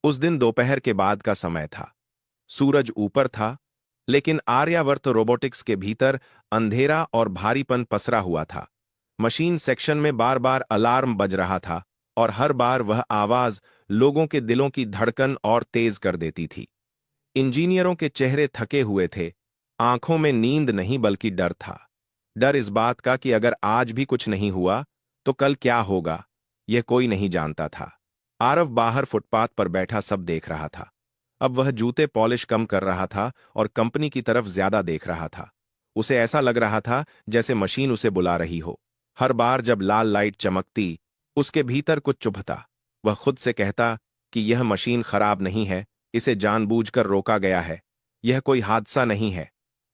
उस दिन दोपहर के बाद का समय था। सूरज ऊपर था, लेकिन आर्यावर्त रोबोटिक्स के भीतर अंधेरा और भारीपन पसरा हुआ था। मशीन सेक्शन में बार बार अलार्म बज रहा था और हर बार वह आवाज लोगों के दिलों की धड़कन और तेज कर देती थी। इंजीनियरों के चेहरे थके हुए थे, आंखों में नींद नहीं बल्कि डर था। डर इस बात का कि अगर आज भी कुछ नहीं हुआ तो कल क्या होगा, यह कोई नहीं जानता था। आरव बाहर फुटपाथ पर बैठा सब देख रहा था। अब वह जूते पॉलिश कम कर रहा था और कंपनी की तरफ ज्यादा देख रहा था। उसे ऐसा लग रहा था जैसे मशीन उसे बुला रही हो। हर बार जब लाल लाइट चमकती, उसके भीतर कुछ चुभता। वह खुद से कहता कि यह मशीन खराब नहीं है, इसे जानबूझकर रोका गया है, यह कोई हादसा नहीं है।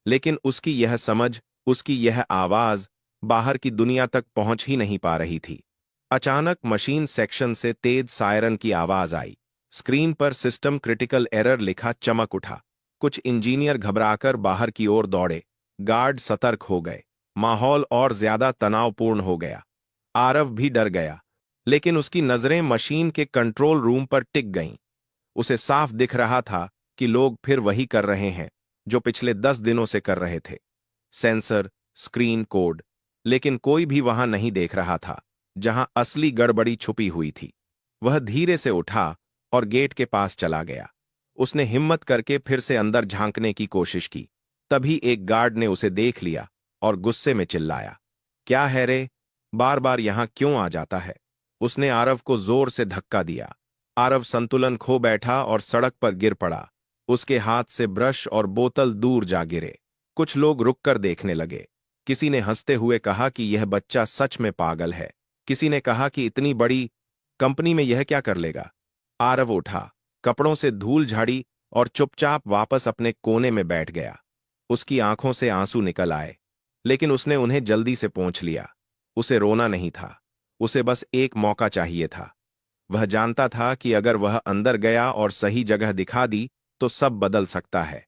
लेकिन उसकी यह समझ, उसकी यह आवाज बाहर की दुनिया तक पहुंच ही नहीं पा रही थी। अचानक मशीन सेक्शन से तेज सायरन की आवाज आई। स्क्रीन पर सिस्टम क्रिटिकल एरर लिखा चमक उठा। कुछ इंजीनियर घबराकर बाहर की ओर दौड़े। गार्ड सतर्क हो गए। माहौल और ज्यादा तनावपूर्ण हो गया। आरव भी डर गया, लेकिन उसकी नजरें मशीन के कंट्रोल रूम पर टिक गईं। उसे साफ दिख रहा था कि लोग फिर वही कर रहे हैं जो पिछले 10 दिनों से कर रहे थे। सेंसर, स्क्रीन कोड, लेकिन कोई भी वहां नहीं देख रहा था जहां असली गड़बड़ी छुपी हुई थी। वह धीरे से उठा और गेट के पास चला गया। उसने हिम्मत करके फिर से अंदर झांकने की कोशिश की। तभी एक गार्ड ने उसे देख लिया और गुस्से में चिल्लाया, क्या है रे, बार बार यहां क्यों आ जाता है? उसने आरव को जोर से धक्का दिया। आरव संतुलन खो बैठा और सड़क पर गिर पड़ा। उसके हाथ से ब्रश और बोतल दूर जा गिरे। कुछ लोग रुककर देखने लगे। किसी ने हंसते हुए कहा कि यह बच्चा सच में पागल है। किसी ने कहा कि इतनी बड़ी कंपनी में यह क्या कर लेगा। आरव उठा, कपड़ों से धूल झाड़ी और चुपचाप वापस अपने कोने में बैठ गया। उसकी आंखों से आंसू निकल आए, लेकिन उसने उन्हें जल्दी से पोंछ लिया। उसे रोना नहीं था, उसे बस एक मौका चाहिए था। वह जानता था कि अगर वह अंदर गया और सही जगह दिखा दी तो सब बदल सकता है।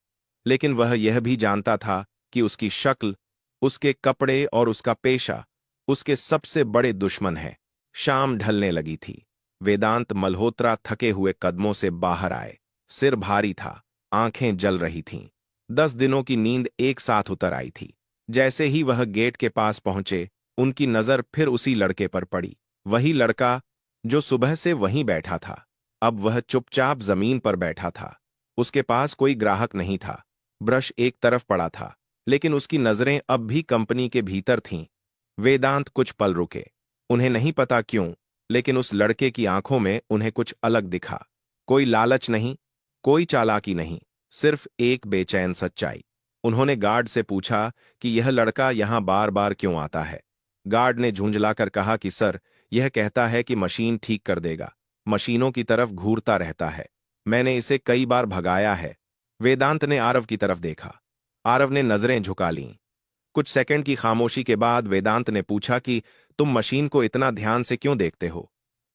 लेकिन वह यह भी जानता था कि उसकी शक्ल, उसके कपड़े और उसका पेशा उसके सबसे बड़े दुश्मन हैं। शाम ढलने लगी थी। वेदांत मल्होत्रा थके हुए कदमों से बाहर आए। सिर भारी था, आंखें जल रही थीं। 10 दिनों की नींद एक साथ उतर आई थी। जैसे ही वह गेट के पास पहुंचे, उनकी नजर फिर उसी लड़के पर पड़ी। वही लड़का जो सुबह से वहीं बैठा था। अब वह चुपचाप जमीन पर बैठा था। उसके पास कोई ग्राहक नहीं था। ब्रश एक तरफ पड़ा था, लेकिन उसकी नजरें अब भी कंपनी के भीतर थीं। वेदांत कुछ पल रुके। उन्हें नहीं पता क्यों, लेकिन उस लड़के की आंखों में उन्हें कुछ अलग दिखा। कोई लालच नहीं, कोई चालाकी नहीं, सिर्फ एक बेचैन सच्चाई। उन्होंने गार्ड से पूछा कि यह लड़का यहां बार बार क्यों आता है। गार्ड ने झुंझलाकर कहा कि सर, यह कहता है कि मशीन ठीक कर देगा। मशीनों की तरफ घूरता रहता है। मैंने इसे कई बार भगाया है। वेदांत ने आरव की तरफ देखा। आरव ने नजरें झुका लीं। कुछ सेकंड की खामोशी के बाद वेदांत ने पूछा कि तुम मशीन को इतना ध्यान से क्यों देखते हो?